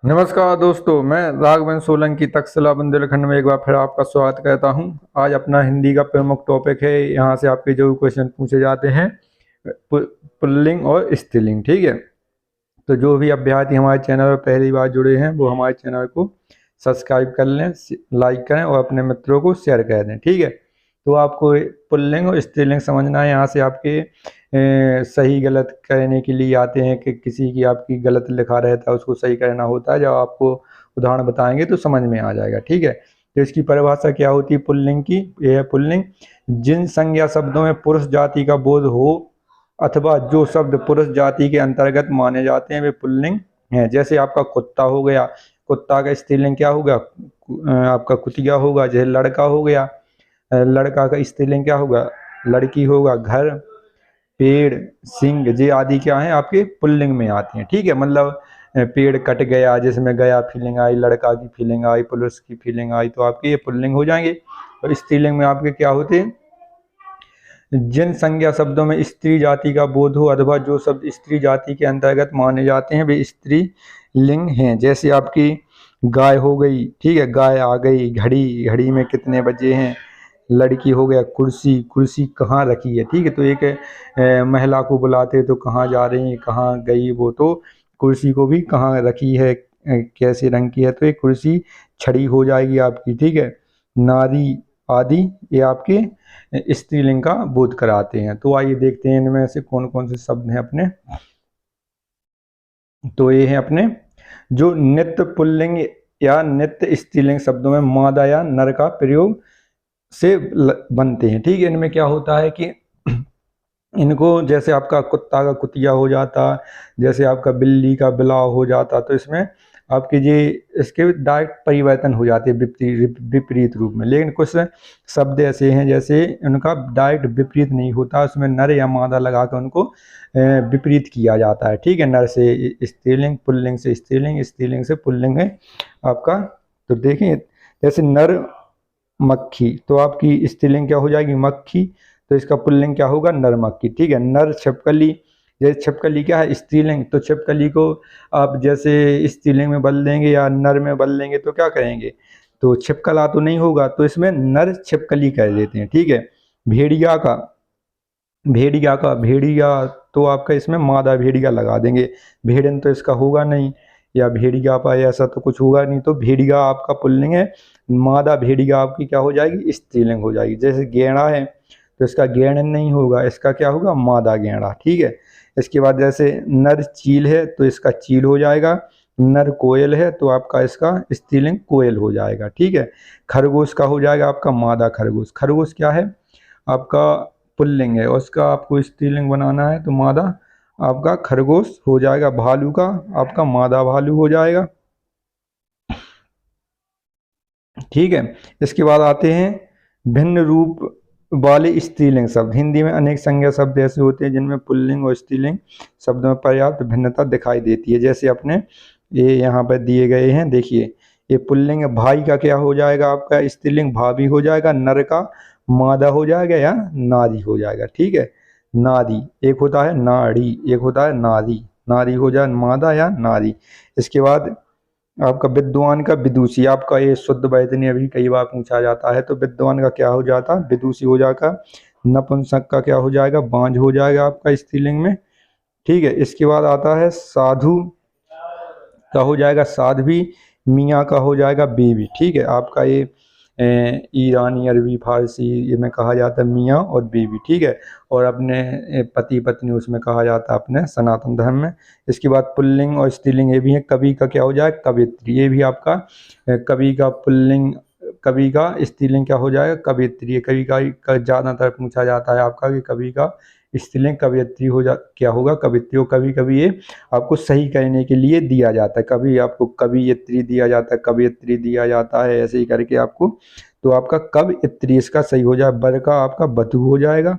नमस्कार दोस्तों, मैं राघवन सोलंकी तक्षशिला बुंदेलखंड में एक बार फिर आपका स्वागत करता हूं। आज अपना हिंदी का प्रमुख टॉपिक है। यहां से आपके जो क्वेश्चन पूछे जाते हैं पुल्लिंग और स्त्रीलिंग। ठीक है, तो जो भी अभ्यर्थी हमारे चैनल पर पहली बार जुड़े हैं वो हमारे चैनल को सब्सक्राइब कर लें, लाइक करें और अपने मित्रों को शेयर कर दें। ठीक है, तो आपको पुल्लिंग और स्त्रीलिंग समझना है। यहाँ से आपके सही गलत करने के लिए आते हैं कि किसी की आपकी गलत लिखा रहता है उसको सही करना होता है। जब आपको उदाहरण बताएंगे तो समझ में आ जाएगा। ठीक है, तो इसकी परिभाषा क्या होती है पुल्लिंग की? यह है पुल्लिंग जिन संज्ञा शब्दों में पुरुष जाति का बोध हो अथवा जो शब्द पुरुष जाति के अंतर्गत माने जाते हैं वे पुल्लिंग हैं। जैसे आपका कुत्ता हो गया, कुत्ता का स्त्रीलिंग क्या होगा? आपका कुतिया होगा। जैसे लड़का हो गया, लड़का का स्त्रीलिंग क्या होगा? लड़की होगा। घर, पेड़, सिंह, ये आदि क्या है आपके पुल्लिंग में आते हैं। ठीक है, मतलब पेड़ कट गया, जिसमें गया फीलिंग आई, लड़का की फीलिंग आई, पुरुष की फीलिंग आई, तो आपके ये पुल्लिंग हो जाएंगे। और स्त्रीलिंग में आपके क्या होते हैं? जिन संज्ञा शब्दों में स्त्री जाति का बोध हो अथवा जो शब्द स्त्री जाति के अंतर्गत माने जाते हैं वे स्त्री लिंग हैं। जैसे आपकी गाय हो गई, ठीक है, गाय आ गई। घड़ी, घड़ी में कितने बजे हैं? लड़की हो गया। कुर्सी, कुर्सी कहाँ रखी है? ठीक है, तो एक महिला को बुलाते तो कहाँ जा रही है, कहाँ गई वो, तो कुर्सी को भी कहाँ रखी है, कैसे रंग की है, तो एक कुर्सी छड़ी हो जाएगी आपकी। ठीक है, नारी आदि ये आपके स्त्रीलिंग का बोध कराते हैं। तो आइए देखते हैं इनमें से कौन कौन से शब्द हैं अपने। तो ये हैं अपने जो नित्य पुल्लिंग या नित्य स्त्रीलिंग शब्दों में मादा या नर का प्रयोग से बनते हैं। ठीक है, इनमें क्या होता है कि इनको जैसे आपका कुत्ता का कुतिया हो जाता, जैसे आपका बिल्ली का बिलाव हो जाता, तो इसमें आपके ये इसके डायरेक्ट परिवर्तन हो जाते हैं विपरीत रूप में। लेकिन कुछ शब्द ऐसे हैं जैसे उनका डायरेक्ट विपरीत नहीं होता, उसमें नर या मादा लगा कर उनको विपरीत किया जाता है। ठीक है, नर से स्त्रीलिंग, पुल्लिंग से स्त्रीलिंग, स्त्रीलिंग से पुल्लिंग है आपका। तो देखें, जैसे नर मक्खी, तो आपकी स्त्रीलिंग क्या हो जाएगी? मक्खी। तो इसका पुल्लिंग क्या होगा? नर मक्खी। ठीक है, नर छिपकली, जैसे छिपकली क्या है? स्त्रीलिंग। तो छिपकली को आप जैसे स्त्रीलिंग में बदल देंगे या नर में बदल देंगे तो क्या करेंगे? तो छिपकला तो नहीं होगा, तो इसमें नर छिपकली कह देते हैं। ठीक है, भेड़िया का, भेड़िया का, भेड़िया तो आपका इसमें मादा भेड़िया लगा देंगे। भेड़न तो इसका होगा नहीं, या भेड़िया पाए ऐसा तो कुछ होगा नहीं, तो भेड़िया आपका पुल्लिंग है। मादा भेड़िया आपकी क्या हो जाएगी? स्त्रीलिंग हो जाएगी। जैसे गेड़ा है तो इसका गेड़न नहीं होगा, इसका क्या होगा? मादा गेड़ा। ठीक है, इसके बाद जैसे नर चील है तो इसका चील हो जाएगा। नर कोयल है तो आपका इसका स्त्रीलिंग कोयल हो जाएगा। ठीक है, खरगोश का हो जाएगा आपका मादा खरगोश। खरगोश क्या है? आपका पुल्लिंग है और उसका आपको स्त्रीलिंग बनाना है तो मादा आपका खरगोश हो जाएगा। भालू का आपका मादा भालू हो जाएगा। ठीक है, इसके बाद आते हैं भिन्न रूप वाले स्त्रीलिंग शब्द। हिंदी में अनेक संज्ञा शब्द ऐसे होते हैं जिनमें पुल्लिंग और स्त्रीलिंग शब्दों में पर्याप्त भिन्नता दिखाई देती है। जैसे अपने ये यहाँ पर दिए गए हैं, देखिए ये पुल्लिंग है। भाई का क्या हो जाएगा? आपका स्त्रीलिंग भाभी हो जाएगा। नर का मादा हो जाएगा या नारी हो जाएगा। ठीक है, नारी एक होता है, नाड़ी एक होता है, नारी। नारी हो जाए मादा या नारी। इसके बाद आपका विद्वान का विदुषी, आपका ये शुद्ध वैतनी अभी कई बार पूछा जाता है, तो विद्वान का क्या हो जाता? विदुषी हो जाएगा। नपुंसक का क्या हो जाएगा? बांझ हो जाएगा आपका स्त्रीलिंग में। ठीक है, इसके बाद आता है साधु का हो जाएगा साध्वी। मियाँ का हो जाएगा बीवी। ठीक है, आपका ये ईरानी, अरबी, फारसी ये में कहा जाता है मियाँ और बीवी। ठीक है, और अपने पति पत्नी उसमें कहा जाता है अपने सनातन धर्म में। इसके बाद पुल्लिंग और स्त्रीलिंग ये भी है। कवि का क्या हो जाएगा? कवित्री। ये भी आपका कवि का पुल्लिंग, कवि का स्त्रीलिंग क्या हो जाएगा? कवित्री। कवि का ज़्यादातर पूछा जाता है आपका कि कवि का स्त्रीलिंग कवियत्री हो जा क्या होगा? कवित्री। कभी कभी ये आपको सही करने के लिए दिया जाता है, कभी आपको कवियत्री दिया जाता है, कवियत्री दिया जाता है, ऐसे ही करके आपको। तो आपका कवियत्री इसका सही हो जाए। बर का आपका बधू हो जाएगा।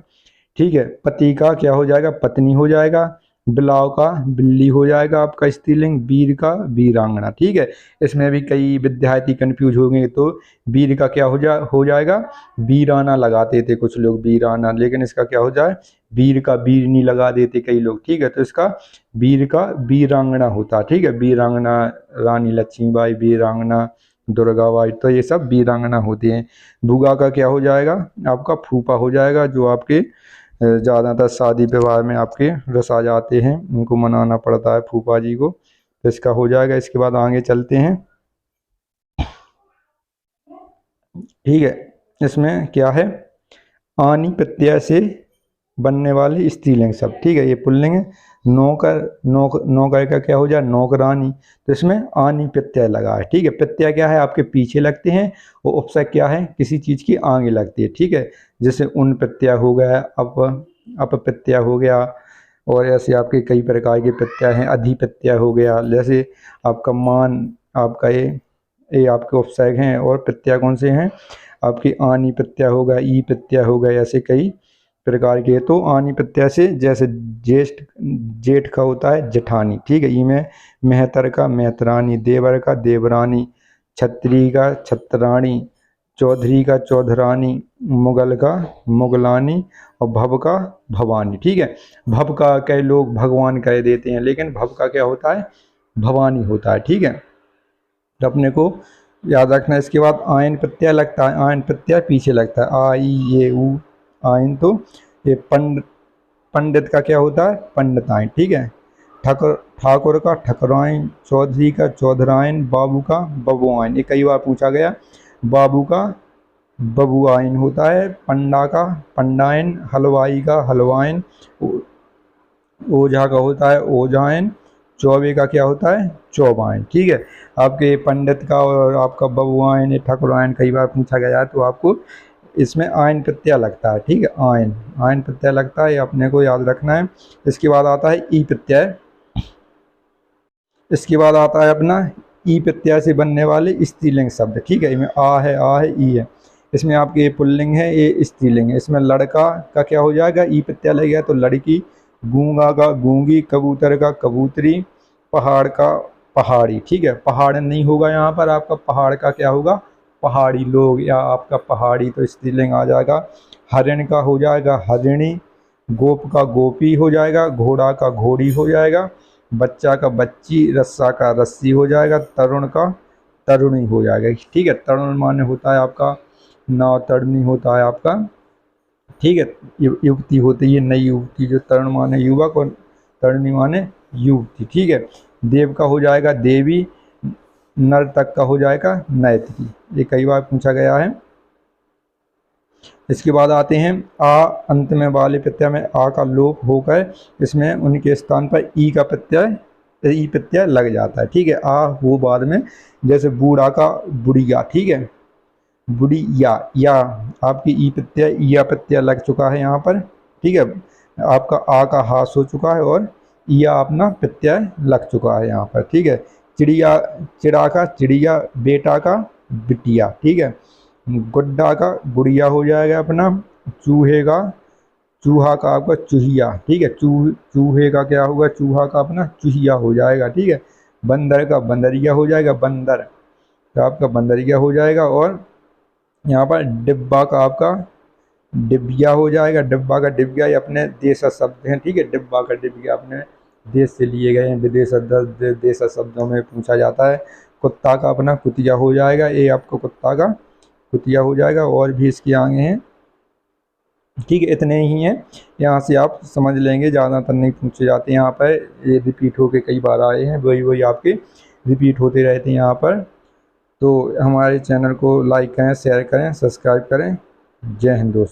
ठीक है, पति का क्या हो जाएगा? पत्नी हो जाएगा। बिलाव का बिल्ली हो जाएगा आपका स्त्रीलिंग, वीर का वीरांगना। ठीक है, इसमें भी कई विद्यार्थी कंफ्यूज हो गए, तो वीर का क्या हो जाएगा, वीराना लगाते थे कुछ लोग, वीराना, लेकिन इसका क्या हो जाए, वीर का वीरनी लगा देते कई लोग। ठीक है, तो इसका वीर का वीरांगना होता है। ठीक है, वीरांगना रानी लक्ष्मीबाई, वीरांगना दुर्गाबाई, तो ये सब वीरांगना होते हैं। भूगा का क्या हो जाएगा, आपका फूफा हो जाएगा, जो आपके ज़्यादातर शादी विवाह में आपके रस आ जाते हैं, उनको मनाना पड़ता है फूफा जी को, तो इसका हो जाएगा। इसके बाद आगे चलते हैं। ठीक है, इसमें क्या है, आनी प्रत्यय से बनने वाले स्त्रीलिंग शब्द। ठीक है, ये पुल्लिंग है। नौकर, नौकर का क्या हो जाए, नौकरानी, तो इसमें आनी प्रत्यय लगा है। ठीक है, प्रत्यय क्या है, आपके पीछे लगते हैं, और उपसर्ग क्या है, किसी चीज़ की आगे लगती है। ठीक है, जैसे उन प्रत्यय हो गया, अप प्रत्यय हो गया, और ऐसे आपके कई प्रकार के प्रत्यय हैं। अधि प्रत्यय हो गया, जैसे आपका मान, आपका ये आपके उपसर्ग हैं। और प्रत्यय कौन से हैं, आपकी आनी प्रत्यय हो गया, ई प्रत्यय हो गया, ऐसे कई प्रकार के। तो आनी प्रत्यय से, जैसे ज्येष्ठ, जेठ का होता है जेठानी। ठीक है, ई में मेहतर का मेहतरानी, देवर का देवरानी, छत्री का छत्राणी, चौधरी का चौधरानी, मुगल का मुगलानी, और भव का भवानी। ठीक है, भव का कई लोग भगवान कह देते हैं, लेकिन भव का क्या होता है, भवानी होता है। ठीक है, तो अपने को याद रखना। इसके बाद आयन प्रत्यय लगता है, आयन प्रत्यय पीछे लगता है, आ ई ये ऊ आयन। तो ये पंडित का क्या होता है, पंडितायन। ठीक है, ठाकुर का ठकुरायन, चौधरी का चौधरायन, बाबू का बबुआयन। ये कई बार पूछा गया, बाबू का बबुआयन होता है, पंडा का पंडायन, हलवाई का हलवायन, ओझा का होता है ओझायन, चौबे का क्या होता है, चौबायन। ठीक है, आपके पंडित का और आपका बबुआयन, ठाकुरायन कई बार पूछा गया है, तो आपको इसमें आयन प्रत्यय लगता है। ठीक है, आयन प्रत्यय लगता है, ये अपने को याद रखना है। इसके बाद आता है ई प्रत्यय। इसके बाद आता है अपना ई प्रत्यय से बनने वाले स्त्रीलिंग शब्द। ठीक है, इनमें आ है, ई है। इसमें आपके ये पुल्लिंग है, ये स्त्रीलिंग है। इसमें लड़का का क्या हो जाएगा, ई प्रत्यय लग गया तो लड़की, गूंगा का गूंगी, कबूतर का कबूतरी, पहाड़ का पहाड़ी। ठीक है, पहाड़ नहीं होगा यहाँ पर, आपका पहाड़ का क्या होगा, पहाड़ी लोग, या आपका पहाड़ी, तो स्त्रीलिंग आ जाएगा। हरिण का हो जाएगा हरिणी, गोप का गोपी हो जाएगा, घोड़ा का घोड़ी हो जाएगा, बच्चा का बच्ची, रस्सा का रस्सी हो जाएगा, तरुण का तरुणी हो जाएगा। ठीक है, तरुण माने होता है आपका नाव, तरुणी होता है आपका, ठीक है, युवती होती है नई युवती, जो तरुण माने युवक और तरुणी माने युवती। ठीक है, देव का हो जाएगा देवी, नर्तक का हो जाएगा नर्तकी। ये कई बार पूछा गया है। इसके बाद आते हैं आ, अंत में वाले प्रत्यय में आ का लोप होकर इसमें उनके स्थान पर ई प्रत्यय लग जाता है। ठीक है, आ वो बाद में, जैसे बूढ़ा का बुढ़िया। ठीक है, बुढ़िया, या आपकी ई प्रत्यय, या प्रत्यय लग चुका है यहाँ पर। ठीक है, आपका आ का हास हो चुका है, और या अपना प्रत्यय लग चुका है यहाँ पर। ठीक है, चिड़िया, चिड़ा का चिड़िया, बेटा का बिटिया। ठीक है, गुड्डा का गुड़िया हो जाएगा अपना, चूहे का चूहा का आपका चूहिया। ठीक है, चूहे का क्या होगा, चूहा का अपना चूहिया हो जाएगा। ठीक है, बंदर का बंदरिया हो जाएगा, बंदर का आपका बंदरिया हो जाएगा। और यहाँ पर डिब्बा का आपका डिबिया हो जाएगा, डिब्बा का डिबिया, ये अपने देश शब्द हैं। ठीक है, डिब्बा का डिबिया अपने देश से लिए गए हैं, देश शब्दों में पूछा जाता है। कुत्ता का अपना कुतिया हो जाएगा, ये आपको कुत्ता का कुतिया हो जाएगा। और भी इसके आगे हैं। ठीक है, इतने ही हैं, यहाँ से आप समझ लेंगे, ज़्यादातर नहीं पूछे जाते यहाँ पर, ये रिपीट होके कई बार आए हैं, वही आपके रिपीट होते रहते हैं यहाँ पर। तो हमारे चैनल को लाइक करें, शेयर करें, सब्सक्राइब करें। जय हिंद दोस्तों।